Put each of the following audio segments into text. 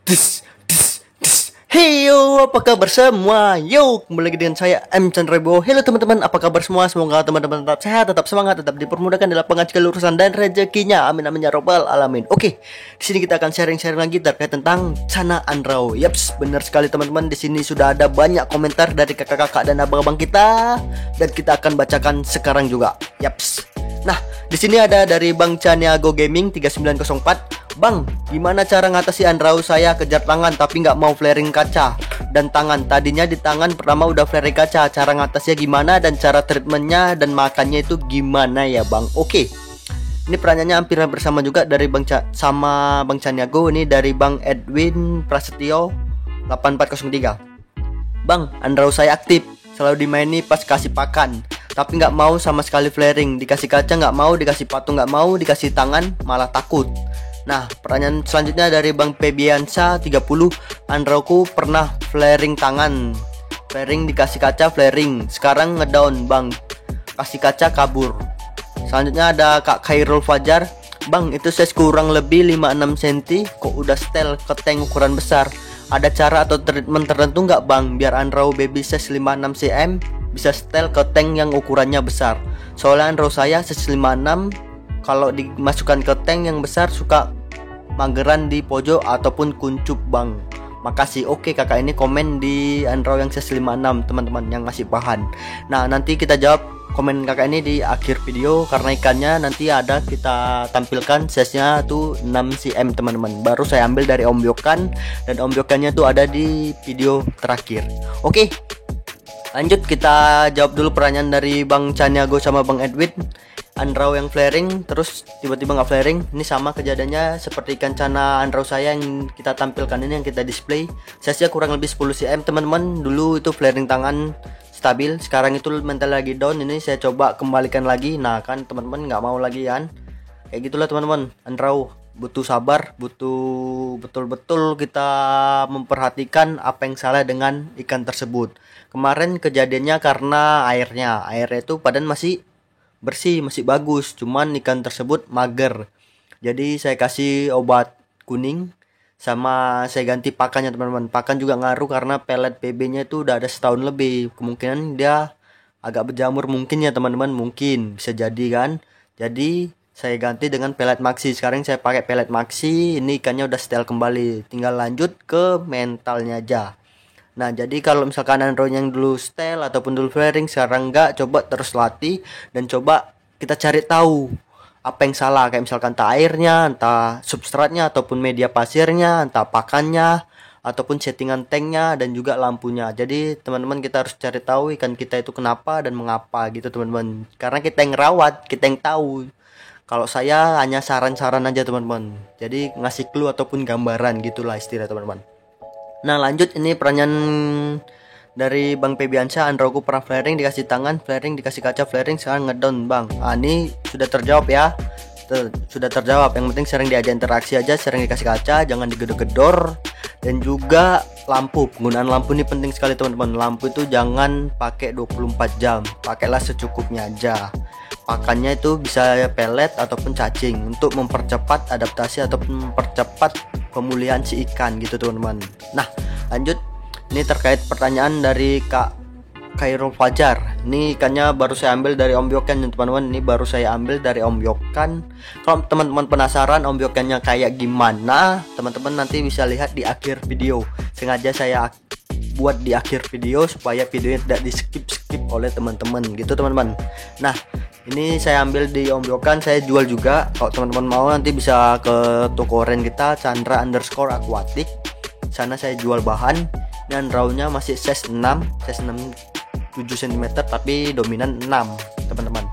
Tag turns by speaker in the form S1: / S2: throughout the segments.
S1: Tis, tis, tis. Hey yo, apa kabar semua? Yo, kembali lagi dengan saya M Chandra Bo. Halo teman-teman, apa kabar semua? Semoga teman-teman tetap sehat, tetap semangat, tetap dipermudahkan dalam lapangan segala urusan dan rezekinya. Amin amin ya robbal alamin. Oke, di sini kita akan sharing-sharing lagi terkait tentang Cana Andrau. Yaps, benar sekali teman-teman. Di sini sudah ada banyak komentar dari kakak-kakak dan abang-abang kita, dan kita akan bacakan sekarang juga. Yaps. Nah, di sini ada dari Bang Chaniago Gaming 3904. Bang, gimana cara ngatasi Andrau saya kejar tangan tapi nggak mau flaring kaca dan tangan? Tadinya di tangan pertama udah flaring kaca. Cara ngatasnya gimana dan cara treatmentnya dan makannya itu gimana ya Bang? Oke, ini pertanyaannya hampir bersama juga dari Bang sama Bang Chaniago. Ini dari Bang Edwin Prasetyo 8403. Bang, Andrau saya aktif, selalu dimaini pas kasih pakan, tapi nggak mau sama sekali flaring. Dikasih kaca nggak mau, dikasih patung nggak mau, dikasih tangan malah takut. Nah, pertanyaan selanjutnya dari Bang Febiansa 30. Andrauku pernah flaring tangan, flaring dikasih kaca flaring, sekarang ngedown Bang, kasih kaca kabur. Selanjutnya ada Kak Khairul Fajar. Bang, itu size kurang lebih 5-6 cm, kok udah setel ke tank ukuran besar. Ada cara atau treatment tertentu nggak Bang, biar Andrau baby size 5-6 cm bisa setel ke tank yang ukurannya besar? Soalnya Andrau saya size 56, kalau dimasukkan ke tank yang besar suka mageran di pojok ataupun kuncup Bang. Makasih. Oke, kakak ini komen di Andrau yang size 56 teman-teman yang ngasih bahan. Nah, nanti kita jawab komen kakak ini di akhir video, karena ikannya nanti ada kita tampilkan size-nya tuh 6 cm teman-teman. Baru saya ambil dari ombyokan, dan ombyokannya tuh ada di video terakhir. Oke, lanjut kita jawab dulu pertanyaan dari Bang Chaniago sama Bang Edwin. Andrau yang flaring terus tiba-tiba nggak flaring, ini sama kejadiannya seperti ikan cana Andrau saya yang kita tampilkan ini, yang kita display. Size-nya kurang lebih 10 cm teman-teman. Dulu itu flaring tangan stabil, sekarang itu mental lagi down. Ini saya coba kembalikan lagi. Nah kan teman-teman nggak mau lagi kan, kayak gitulah teman-teman. Andrau butuh sabar, butuh betul-betul kita memperhatikan apa yang salah dengan ikan tersebut. Kemarin kejadiannya karena airnya itu padahal masih bersih, masih bagus, cuman ikan tersebut mager. Jadi saya kasih obat kuning sama saya ganti pakannya teman-teman. Pakan juga ngaruh karena pelet PB nya itu udah ada setahun lebih. Kemungkinan dia agak berjamur mungkin ya teman-teman, mungkin bisa jadi kan. Jadi saya ganti dengan pelet maxi. Sekarang saya pakai pelet maxi. Ini ikannya udah setel kembali, tinggal lanjut ke mentalnya aja. Nah, jadi kalau misalkan Andrau yang dulu setel ataupun dulu flaring sekarang enggak, coba terus latih dan coba kita cari tahu apa yang salah. Kayak misalkan entah airnya, entah substratnya, ataupun media pasirnya, entah pakannya, ataupun settingan tanknya dan juga lampunya. Jadi teman-teman kita harus cari tahu ikan kita itu kenapa dan mengapa gitu teman-teman. Karena kita yang ngerawat, kita yang tahu. Kalau saya hanya saran-saran aja teman-teman. Jadi ngasih clue ataupun gambaran gitulah istilah teman-teman. Nah, lanjut ini pertanyaan dari Bang Febiansa. Andrauku pernah flaring dikasih tangan, flaring dikasih kaca, flaring sekarang ngedown Bang. Ini sudah terjawab ya. Sudah terjawab. Yang penting sering diajak interaksi aja, sering dikasih kaca, jangan digedor-gedor. Dan juga lampu, penggunaan lampu ini penting sekali teman-teman. Lampu itu jangan pakai 24 jam, pakailah secukupnya aja. Pakannya itu bisa pelet ataupun cacing untuk mempercepat adaptasi ataupun mempercepat pemulihan si ikan gitu teman-teman. Nah, lanjut ini terkait pertanyaan dari Kak Khairul Fajar. Ini ikannya baru saya ambil dari ombyokan teman-teman. Ini baru saya ambil dari ombyokan. Kalau teman-teman penasaran ombyokannya kayak gimana, teman-teman nanti bisa lihat di akhir video. Sengaja saya buat di akhir video supaya videonya tidak di skip oleh teman-teman gitu teman-teman. Nah, ini saya ambil di ombyokan, saya jual juga. Kalau teman-teman mau nanti bisa ke toko oren kita Chandra_aquatic. Sana saya jual bahan. Dan Andraunya masih size 6 7 cm tapi dominan 6 teman-teman.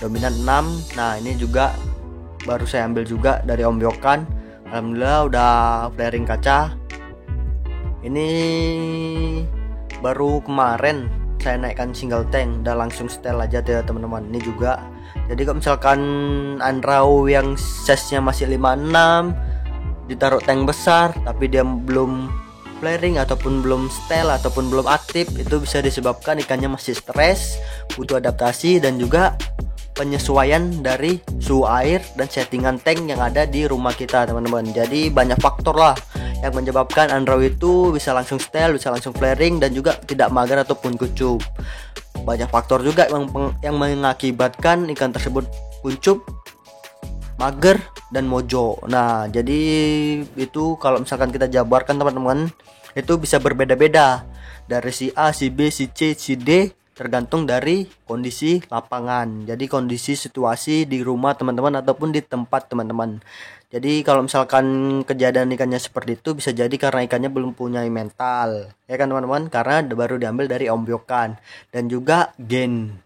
S1: Dominan 6. Nah, ini juga baru saya ambil juga dari ombyokan. Alhamdulillah udah flaring kaca. Ini baru kemarin saya naikkan single tank, udah langsung setel aja ya teman-teman. Ini juga. Jadi kalau misalkan Andrau yang size-nya masih 56 ditaruh tank besar tapi dia belum flaring ataupun belum setel ataupun belum aktif, itu bisa disebabkan ikannya masih stres, butuh adaptasi dan juga penyesuaian dari suhu air dan settingan tank yang ada di rumah kita teman-teman. Jadi banyak faktor lah yang menyebabkan Androw itu bisa langsung style, bisa langsung flaring, dan juga tidak mager ataupun kuncup. Banyak faktor juga yang mengakibatkan ikan tersebut kuncup, mager, dan mojo. Nah, jadi itu kalau misalkan kita jabarkan teman-teman, itu bisa berbeda-beda dari si A, si B, si C, si D, tergantung dari kondisi lapangan. Jadi kondisi situasi di rumah teman-teman ataupun di tempat teman-teman. Jadi kalau misalkan kejadian ikannya seperti itu, bisa jadi karena ikannya belum punya mental, ya kan teman-teman, karena baru diambil dari ombyokan. Dan juga gen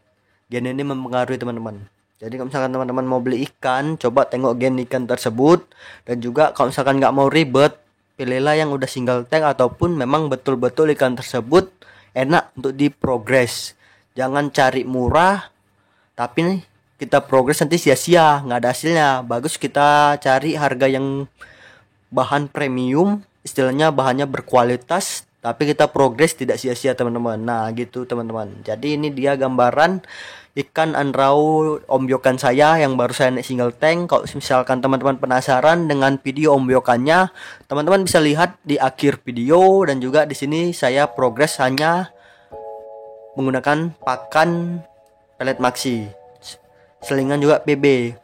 S1: ini mempengaruhi teman-teman. Jadi kalau misalkan teman-teman mau beli ikan, coba tengok gen ikan tersebut. Dan juga kalau misalkan nggak mau ribet, pilihlah yang udah single tank ataupun memang betul-betul ikan tersebut enak untuk diprogres. Jangan cari murah tapi nih kita progres nanti sia-sia, nggak ada hasilnya. Bagus kita cari harga yang bahan premium, istilahnya bahannya berkualitas, tapi kita progres tidak sia-sia teman-teman. Nah gitu teman-teman. Jadi ini dia gambaran ikan Andrau ombyokan saya yang baru saya naik single tank. Kalau misalkan teman-teman penasaran dengan video ombyokannya, teman-teman bisa lihat di akhir video. Dan juga di sini saya progres hanya menggunakan pakan pelet maxi, selingan juga PB.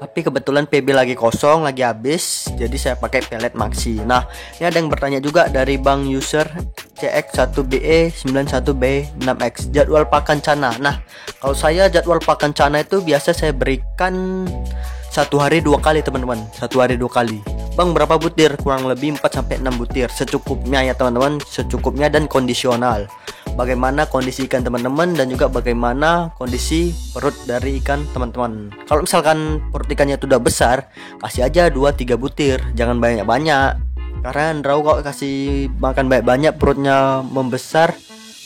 S1: Tapi kebetulan PB lagi kosong, lagi habis, jadi saya pakai pelet maxi. Nah, ini ada yang bertanya juga dari Bang User CX1BE91B6X, jadwal pakan cana. Nah, kalau saya jadwal pakan cana itu biasa saya berikan 1 hari 2 kali teman-teman. 1 hari 2 kali. Bang, berapa butir? Kurang lebih 4-6 butir, secukupnya ya teman-teman, secukupnya dan kondisional. Bagaimana kondisi ikan teman-teman dan juga bagaimana kondisi perut dari ikan teman-teman. Kalau misalkan perut ikannya sudah besar, kasih aja 2-3 butir, jangan banyak-banyak. Karena Andrau kalau kasih makan banyak-banyak perutnya membesar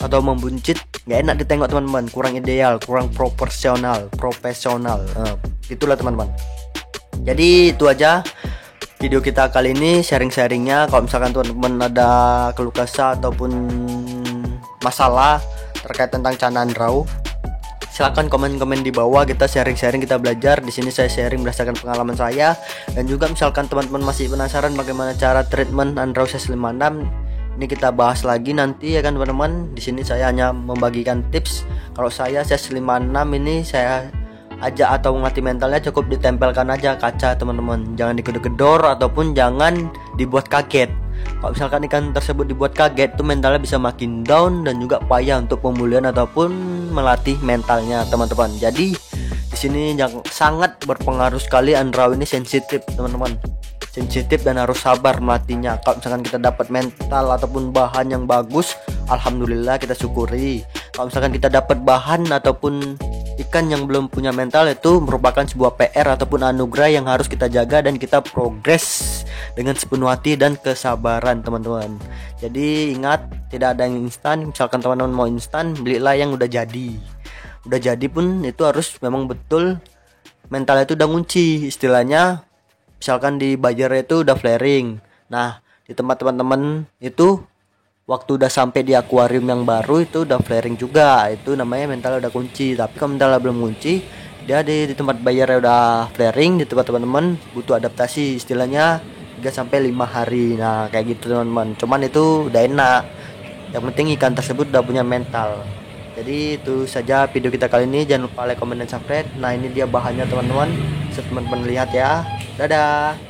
S1: atau membuncit, nggak enak ditengok teman-teman, kurang ideal, kurang profesional. Itulah teman-teman. Jadi itu aja video kita kali ini, sharing-sharingnya. Kalau misalkan teman-teman ada keluh kesah ataupun masalah terkait tentang cana Andrau, silahkan komen-komen di bawah, kita sharing-sharing, kita belajar. Di sini saya sharing berdasarkan pengalaman saya. Dan juga misalkan teman-teman masih penasaran bagaimana cara treatment Andrau C56, ini kita bahas lagi nanti ya kan teman-teman. Di sini saya hanya membagikan tips. Kalau saya C56 ini saya aja atau mati mentalnya cukup ditempelkan aja kaca teman-teman, jangan digedor-gedor ataupun jangan dibuat kaget. Kalau misalkan ikan tersebut dibuat kaget, itu mentalnya bisa makin down dan juga payah untuk pemulihan ataupun melatih mentalnya teman-teman. Jadi di sini yang sangat berpengaruh sekali, Andrau ini sensitif teman-teman, sensitif dan harus sabar melatihnya. Kalau misalkan kita dapat mental ataupun bahan yang bagus, alhamdulillah kita syukuri. Kalau misalkan kita dapat bahan ataupun ikan yang belum punya mental, itu merupakan sebuah PR ataupun anugerah yang harus kita jaga dan kita progres dengan sepenuh hati dan kesabaran teman-teman. Jadi ingat, tidak ada yang instan. Misalkan teman-teman mau instan, belilah yang udah jadi. Udah jadi pun itu harus memang betul mentalnya itu udah ngunci, istilahnya. Misalkan di Bayer itu udah flaring. Nah, di tempat teman-teman itu waktu udah sampai di akuarium yang baru itu udah flaring juga, itu namanya mental udah kunci. Tapi kalau mentalnya belum kunci, dia di tempat bayarnya udah flaring, di tempat teman-teman butuh adaptasi, istilahnya 3-5 hari. Nah kayak gitu teman-teman, cuman itu udah enak, yang penting ikan tersebut udah punya mental. Jadi itu saja video kita kali ini, jangan lupa like, comment, dan subscribe. Nah ini dia bahannya teman-teman, bisa teman-teman lihat ya. Dadah.